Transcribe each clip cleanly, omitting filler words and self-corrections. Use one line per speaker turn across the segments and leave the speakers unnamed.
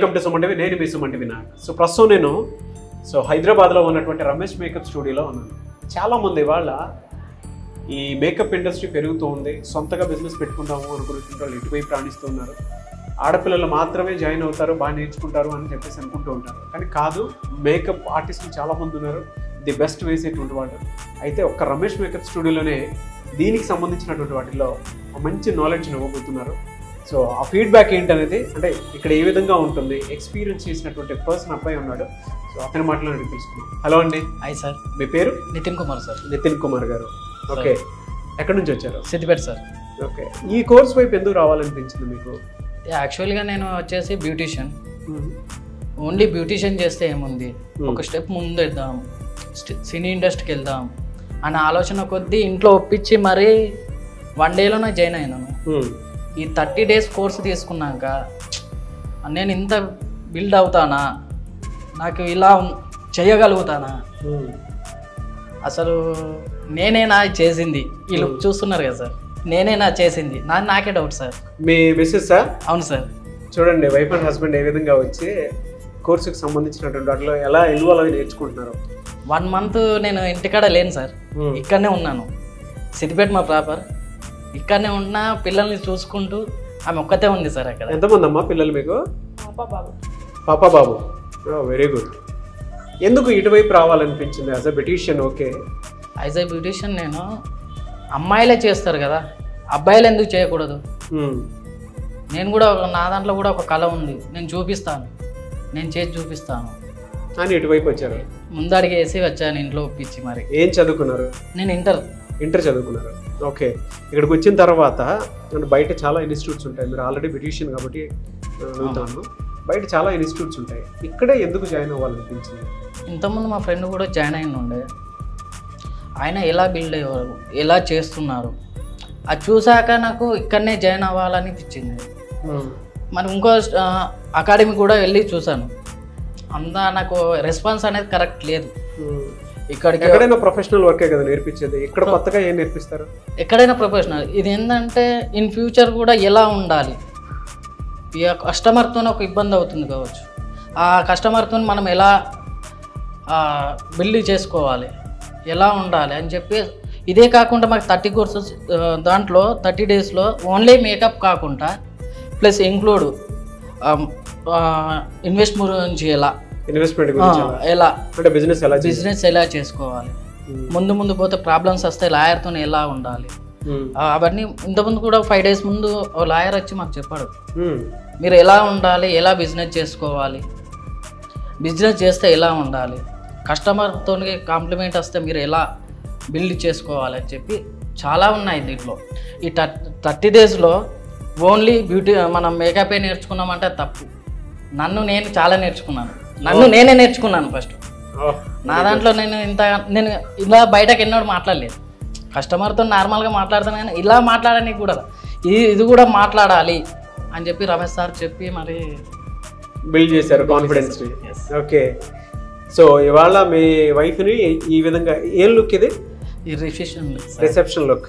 Welcome to Suman TV. నేను మీ Suman TV Naik. So ప్రస్తుతం నేను హైదరాబాద్లో ఉన్నటువంటి రమేష్ మేకప్ స్టూడియోలో ఉన్నాను. చాలామంది వాళ్ళ ఈ మేకప్ ఇండస్ట్రీ పెరుగుతూ ఉంది, సొంతగా బిజినెస్ పెట్టుకుంటాము అనుకున్నటువంటి వాళ్ళు ఇటువైపు రాణిస్తూ ఉన్నారు. ఆడపిల్లలు మాత్రమే జాయిన్ అవుతారు, బాగా నేర్చుకుంటారు అని చెప్పేసి అనుకుంటూ ఉంటారు. కానీ కాదు, మేకప్ ఆర్టిస్టులు చాలామంది ఉన్నారు, ది బెస్ట్ వేసేటువంటి వాళ్ళు. అయితే ఒక్క రమేష్ మేకప్ స్టూడియోలోనే దీనికి సంబంధించినటువంటి వాటిల్లో మంచి నాలెడ్జ్ని ఇవ్వబోతున్నారు. సో ఆ ఫీడ్బ్యాక్ ఏంటనేది, అంటే ఇక్కడ ఏ విధంగా ఉంటుంది, ఎక్స్పీరియన్స్ చేసినటువంటి పర్సన్ అబ్బాయి ఉన్నాడు. సో అతని మాటలను తెలుసుకున్నాం. హలో అండి.
Hi sir.
మీ పేరు?
నితిన్ కుమార్ సార్.
నితిన్ కుమార్ గారు. ఓకే, ఎక్కడి నుంచి వచ్చారు?
సిద్దిపేట సార్.
ఓకే, ఈ కోర్స్ వైపు ఎందుకు రావాలనిపించింది మీకు?
యాక్చువల్గా నేను వచ్చేసి బ్యూటీషియన్. ఓన్లీ బ్యూటీషియన్ చేస్తే ఏముంది, ఒక స్టెప్ ముందు వెళ్దాం, సినీ ఇండస్ట్రీకి వెళ్దాం అనే ఆలోచన కొద్దీ ఇంట్లో ఒప్పించి మరీ 1 డేలోనే జాయిన్ అయినాను. ఈ 30 డేస్ కోర్సు తీసుకున్నాక నేను ఇంత బిల్డ్ అవుతానా, నాకు ఇలా చేయగలుగుతానా, అసలు నేనేనా చేసింది, వీళ్ళు చూస్తున్నారు కదా సార్, నేనేనా చేసింది, నాకే డౌట్ సార్.
మీ మిస్సెస్ సార్?
అవును సార్.
చూడండి, వైఫ్ అండ్ హస్బెండ్ ఏ విధంగా వచ్చి కోర్సుకి సంబంధించినటువంటి వాటిలో ఎలా ఇన్వాల్వ్ అయి నేర్చుకుంటున్నారు.
1 మంత్ నేను ఇంటికాడ లేను సార్, ఇక్కడనే ఉన్నాను. సిద్దిపేట మా ప్రాపర్, ఇక్కడనే ఉన్నా, పిల్లల్ని చూసుకుంటూ. ఆమె ఒక్కతే ఉంది సార్ అక్కడ.
ఎంతమంది అమ్మా పిల్లలు మీకు? పాప బాబు. Very good. ఎందుకు ఇటువైపు రావాలనిపించింది as a beautician? Okay,
as a beautician నేను, అమ్మాయిలే చేస్తారు కదా, అబ్బాయిలు ఎందుకు చేయకూడదు? నేను కూడా నా దాంట్లో కూడా ఒక కళ ఉంది, నేను చూపిస్తాను, నేను చేసి చూపిస్తాను
అని ఇటువైపు వచ్చారు.
ముందడిగి వేసి వచ్చాను ఇంట్లో ఒప్పించి. మరి
ఏం చదువుకున్నారు?
నేను ఇంటర్
చదువుకున్నారు. ఓకే, ఇక్కడికి వచ్చిన తర్వాత బయట చాలా ఇన్స్టిట్యూట్స్ ఉంటాయి. మీరు ఆల్రెడీ బ్యూటీషియన్ కాబట్టి అడుగుతాను, బయట చాలా ఇన్స్టిట్యూట్స్ ఉంటాయి, ఇక్కడే ఎందుకు జాయిన్ అవ్వాలనిపించింది?
ఇంతకుముందు మా ఫ్రెండ్ కూడా జాయిన్ అయిన ఉండే, ఆయన ఎలా బిల్డ్ అయ్యేవారు, ఎలా చేస్తున్నారు, అది చూశాక నాకు ఇక్కడనే జాయిన్ అవ్వాలనిపించింది. మరి ఇంకో అకాడమీ కూడా వెళ్ళి చూశాను, అంతా నాకు రెస్పాన్స్ అనేది కరెక్ట్ లేదు. ఇక్కడికి
ఎక్కడైనా ప్రొఫెషనల్ వర్కే కదా నేర్పించేది, ఇక్కడ కొత్తగా ఏం నేర్పిస్తారు?
ఎక్కడైనా ప్రొఫెషనల్. ఇది ఏంటంటే ఇన్ ఫ్యూచర్ కూడా ఎలా ఉండాలి, ఈ కస్టమర్తో ఒక ఇబ్బంది అవుతుంది కావచ్చు, ఆ కస్టమర్తో మనం ఎలా బిల్డ్ చేసుకోవాలి, ఎలా ఉండాలి అని చెప్పి. ఇదే కాకుండా మాకు 30 కోర్సెస్, దాంట్లో 30 డేస్లో ఓన్లీ మేకప్ కాకుండా ప్లస్ ఇంక్లూడ్ ఇన్వెస్ట్మెంట్ గురించి, ఎలా
అంటే
బిజినెస్ ఎలా చేసుకోవాలి, ముందు పోతే ప్రాబ్లమ్స్ వస్తే లాయర్తో ఎలా ఉండాలి, అవన్నీ. ఇంతకుముందు కూడా 5 డేస్ ముందు ఓ లాయర్ వచ్చి మాకు చెప్పాడు, మీరు ఎలా ఉండాలి, ఎలా బిజినెస్ చేసుకోవాలి, బిజినెస్ చేస్తే ఎలా ఉండాలి, కస్టమర్తో కాంప్లిమెంట్ వస్తే మీరు ఎలా బిల్డ్ చేసుకోవాలి అని చెప్పి. చాలా ఉన్నాయి దీంట్లో. ఈ 30 డేస్లో ఓన్లీ మనం మేకపే నేర్చుకున్నామంటే తప్పు. నేను చాలా నేర్చుకున్నాను, నేనే నేర్చుకున్నాను ఫస్ట్. నా దాంట్లో నేను ఇలా బయటకు ఎన్నోడు మాట్లాడలేదు, కస్టమర్తో నార్మల్గా మాట్లాడతాను, కానీ ఇలా మాట్లాడడానికి కూడా ఇది కూడా మాట్లాడాలి అని చెప్పి రమేష్ సార్ చెప్పి మరి
బిల్డ్ చేశారు కాన్ఫిడెన్స్. ఓకే, సో ఇవాళ మీ వైఫ్ని ఈ విధంగా ఏం లుక్ ఇది?
ఈ
రిసెప్షన్ లుక్.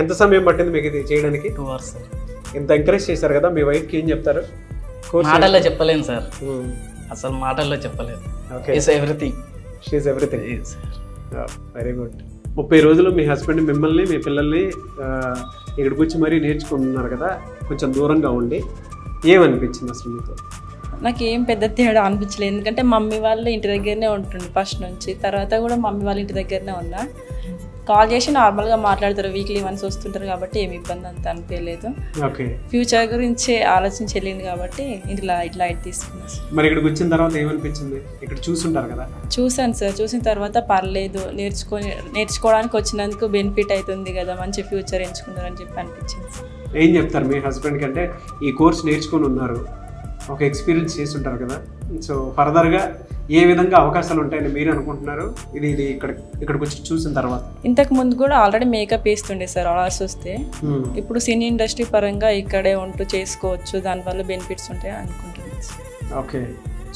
ఎంత సమయం పట్టింది మీకు ఇది చేయడానికి?
2 hours.
ఇంత ఎంకరేజ్ చేశారు కదా, మీ వైఫ్కి ఏం చెప్తారు?
మాటల్లో చెప్పలేను సార్, అసలు మాటల్లో చెప్పలేదు. Everything,
she is everything. Very good. 30 రోజులు మీ హస్బెండ్ మిమ్మల్ని, మీ పిల్లల్ని ఇక్కడికి వచ్చి మరీ నేర్చుకుంటున్నారు కదా, కొంచెం దూరంగా ఉండి ఏమనిపించింది అసలు మీకు?
నాకేం పెద్ద తేడా అనిపించలేదు, ఎందుకంటే మమ్మీ వాళ్ళు ఇంటి దగ్గరనే ఉంటుండే ఫస్ట్ నుంచి. తర్వాత కూడా మమ్మీ వాళ్ళ ఇంటి దగ్గరనే ఉన్నా. కాల్ చేసి నార్మల్గా మాట్లాడతారు, వీక్లీ వన్స్ వస్తుంటారు కాబట్టి ఏమి ఇబ్బంది అంత అనిపించలేదు. ఫ్యూచర్ గురించి ఆలోచించి వెళ్ళింది కాబట్టి ఇట్లా తీసుకున్నాను.
మరి ఇక్కడికి వచ్చిన తర్వాత ఏమనిపించింది? ఇక్కడ చూసుంటారు కదా?
చూసాను సార్, చూసిన తర్వాత పర్లేదు, నేర్చుకోవడానికి వచ్చినందుకు బెనిఫిట్ అవుతుంది కదా, మంచి ఫ్యూచర్ ఎంచుకున్నారని చెప్పి అనిపించింది.
ఏం చెప్తారు మీ హస్బెండ్కి? అంటే ఈ కోర్స్ నేర్చుకొని ఉన్నారు, ఒక ఎక్స్పీరియన్స్ చేసి ఉంటారు కదా, సో ఫర్దర్గా ఏ విధంగా అవకాశాలు ఉంటాయని మీరు అనుకుంటున్నారు ఇది ఇక్కడికి వచ్చి చూసిన తర్వాత?
ఇంతకు ముందు కూడా ఆల్రెడీ మేకప్ వేస్తుండే సార్ ఆర్డర్స్ వస్తే. ఇప్పుడు సినీ ఇండస్ట్రీ పరంగా ఇక్కడే ఉంటూ చేసుకోవచ్చు, దానివల్ల బెనిఫిట్స్ ఉంటాయి అనుకుంటున్నాను.
ఓకే,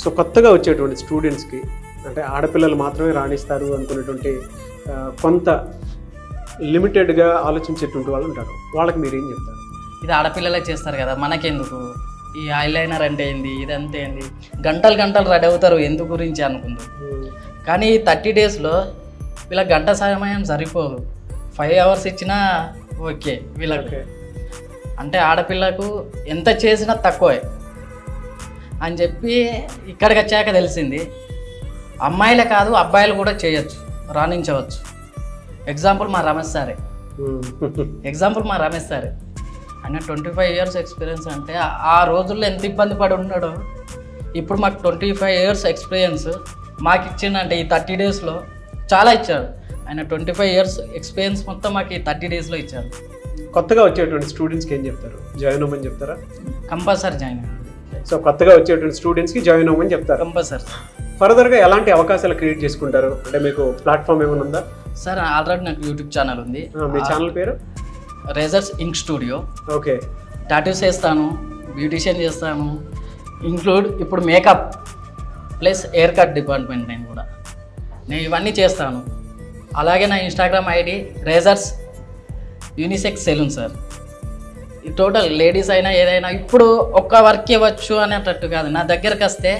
సో కొత్తగా వచ్చేటువంటి స్టూడెంట్స్కి, అంటే ఆడపిల్లలు మాత్రమే రాణిస్తారు అనుకునేటువంటి కొంత లిమిటెడ్గా ఆలోచించేటువంటి వాళ్ళు ఉంటారు, వాళ్ళకి మీరు ఏం చెప్తారు?
ఇది ఆడపిల్లలే చేస్తారు కదా, మనకెందుకు, ఈ ఐలైనర్ అంటే ఏంది, ఇదంతా ఏంది, గంటలు గంటలు రెడీ అవుతారు ఎందు గురించి అనుకుంటారు. కానీ ఈ 30 డేస్లో వీళ్ళకి గంట సమయం సరిపోదు, 5 అవర్స్ ఇచ్చినా ఓకే వీళ్ళకి. అంటే ఆడపిల్లకు ఎంత చేసినా తక్కువే అని చెప్పి ఇక్కడికి వచ్చాక తెలిసింది అమ్మాయిలే కాదు అబ్బాయిలు కూడా చేయొచ్చు, రాణించవచ్చు. ఎగ్జాంపుల్ మా రమేష్ సారే. ఆయన 25 ఇయర్స్ ఎక్స్పీరియన్స్. అంటే ఆ రోజుల్లో ఎంత ఇబ్బంది పడి ఉన్నాడో ఇప్పుడు మాకు 25 ఇయర్స్ ఎక్స్పీరియన్స్ మాకు ఇచ్చిండంటే ఈ 30 డేస్లో చాలా ఇచ్చాడు. ఆయన 25 ఇయర్స్ ఎక్స్పీరియన్స్ మొత్తం మాకు ఈ 30 డేస్లో ఇచ్చారు.
కొత్తగా వచ్చేటువంటి స్టూడెంట్స్కి ఏం చెప్తారు? జాయిన్ అవ్వమని చెప్తారా?
కంపల్సరీ జాయిన్ అవ్వండి.
సో కొత్తగా వచ్చేటువంటి స్టూడెంట్స్కి జాయిన్ అవ్వమని చెప్తారు.
కంపల్సరీ.
ఫర్దర్గా ఎలాంటి అవకాశాలు క్రియేట్ చేసుకుంటారు? అంటే మీకు ప్లాట్ఫామ్ ఏమైనా ఉందా?
సార్ ఆల్రెడీ నాకు యూట్యూబ్ ఛానల్ ఉంది.
మీ ఛానల్ పేరు?
Razors ink studio.
Okay.
Tattoos చేస్తాను, బ్యూటిషియన్ చేస్తాను, ఇంక్లూడ్ ఇప్పుడు makeup plus haircut department నేను ఇవన్నీ చేస్తాను. అలాగే నా Instagram ID Razors unisex salon sir. ఈ టోటల్ లేడీస్ అయినా ఏదైనా ఇప్పుడు ఒక్క వర్క్ ఇవ్వచ్చు అనేటట్టు కాదు, నా దగ్గరకు వస్తే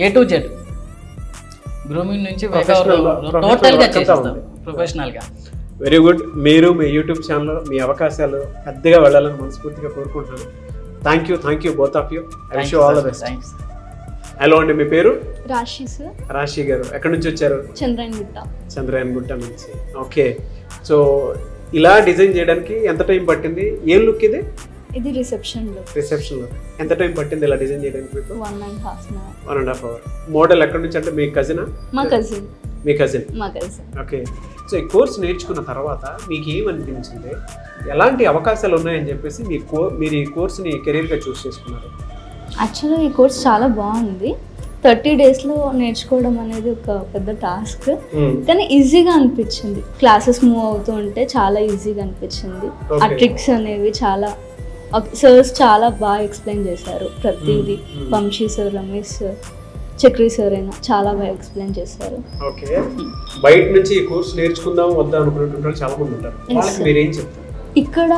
A to Z గ్రూమింగ్ నుంచి టోటల్గా చేస్తాను ప్రొఫెషనల్గా.
Very good. మీరు మీ యూట్యూబ్ ఛానల్లో మీ అవకాశాలు పెద్దగా వెళ్ళాలని మనస్ఫూర్తిగా కోరుకుంటున్నాను. Thank you both of you. I wish you all the best.
Thanks.
Hello అండి, మీ పేరు?
రాశి సార్.
రాశి గారు ఎక్కడి నుంచి వచ్చారు? చంద్రాయణగుట్ట నుంచి. ఓకే. సో ఇలా డిజైన్ చేయడానికి ఎంత టైం పట్టింది? ఏం లుక్ ఇది?
ఇది రిసెప్షన్ లో.
ఎంత టైం పట్టింది ఇలా డిజైన్ చేయడానికి మీకు?
1.5
అవర్. మోడల్ ఎక్కడి నుంచి అంటే మీ కజినా?
మా కజిన్.
ఓకే. సో ఈ కోర్స్ నేర్చుకున్న తర్వాత మీకు ఏమనిపించింది? ఎలాంటి అవకాశాలు ఉన్నాయని చెప్పేసి మీరు ఈ కోర్స్ని కెరీర్గా చూస్ చేసుకున్నారు?
యాక్చువల్గా ఈ కోర్స్ చాలా బాగుంది. 30 డేస్లో నేర్చుకోవడం అనేది ఒక పెద్ద టాస్క్, కానీ ఈజీగా అనిపించింది. క్లాసెస్ మూవ్ అవుతూ ఉంటే చాలా ఈజీగా అనిపించింది. ఆ ట్రిక్స్ అనేవి చాలా సర్స్ చాలా బాగా ఎక్స్ప్లెయిన్ చేశారు ప్రతిదీ. Vamsi sir, Ramesh sir, Chakri sir అయినా చాలా బాగా ఎక్స్ప్లెయిన్ చేశారు.
ఓకే. బయట నుంచి ఈ కోర్స్ నేర్చుకుందాం వద్దా అనుకుంటుంటారు చాలా మంది ఉంటారు, వాళ్ళకి మీరు ఏం చెప్తారు?
ఇక్కడ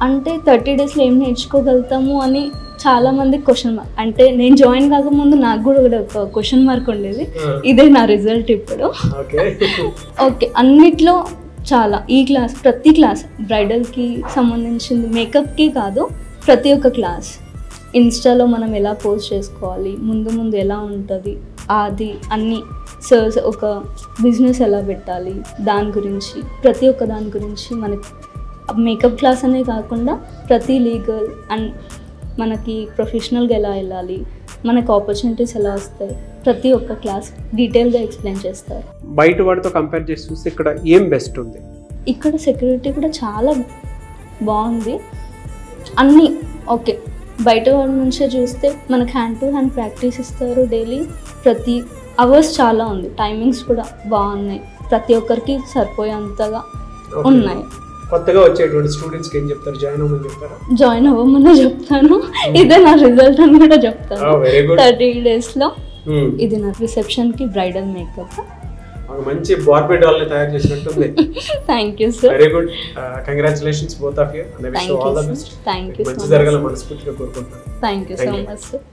అంటే 30 డేస్లో ఏం నేర్చుకోగలుగుతాము అని చాలా మంది క్వశ్చన్ మార్క్. అంటే నేను జాయిన్ కాకముందు నాకు కూడా ఒక క్వశ్చన్ మార్క్ ఉండేది. ఇదే నా రిజల్ట్ ఇప్పుడు. ఓకే. అన్నిట్లో చాలా ఈ క్లాస్, ప్రతి క్లాస్ బ్రైడల్కి సంబంధించింది, మేకప్కి కాదు, ప్రతి ఒక్క క్లాస్. ఇన్స్టాలో మనం ఎలా పోస్ట్ చేసుకోవాలి, ముందు ఎలా ఉంటుంది, అది అన్నీ సర్స్, ఒక బిజినెస్ ఎలా పెట్టాలి, దాని గురించి ప్రతి ఒక్క దాని గురించి మనకి మేకప్ క్లాస్ అనే కాకుండా ప్రతి లీగల్ అండ్ మనకి ప్రొఫెషనల్గా ఎలా వెళ్ళాలి, మనకు ఆపర్చునిటీస్ ఎలా వస్తాయి, ప్రతి ఒక్క క్లాస్ డీటెయిల్గా ఎక్స్ప్లెయిన్ చేస్తారు.
బయట వాడితో కంపేర్ చేసి చూస్తే ఇక్కడ ఏం బెస్ట్ ఉంది?
ఇక్కడ సెక్యూరిటీ కూడా చాలా బాగుంది. అన్నీ ఓకే. బయట వాడి నుంచే చూస్తే మనకు హ్యాండ్ టు హ్యాండ్ ప్రాక్టీస్ ఇస్తారు డైలీ. ప్రతి అవర్స్ చాలా ఉంది. టైమింగ్స్ కూడా బాగున్నాయి, ప్రతి ఒక్కరికి సరిపోయేంతగా ఉన్నాయి.
కొత్తగా వచ్చేటువంటి స్టూడెంట్స్కి ఏం చెప్తారు? జాయిన్ అవ్వమని
చెప్తాను. ఇదే నా రిజల్ట్ అని కూడా చెప్తాను. 30 డేస్లో ఇది నా రిసెప్షన్కి బ్రైడల్ మేకప్.
మంచి బార్బీ డాల్ని తయారు చేసినట్టుంది.
Thank you sir.
Very good. Congratulations both of you.
Thank you so much.
మంచి జరగాలని మనస్ఫూర్తిగా కోరుకుంటున్నాను.
Thank you so much sir.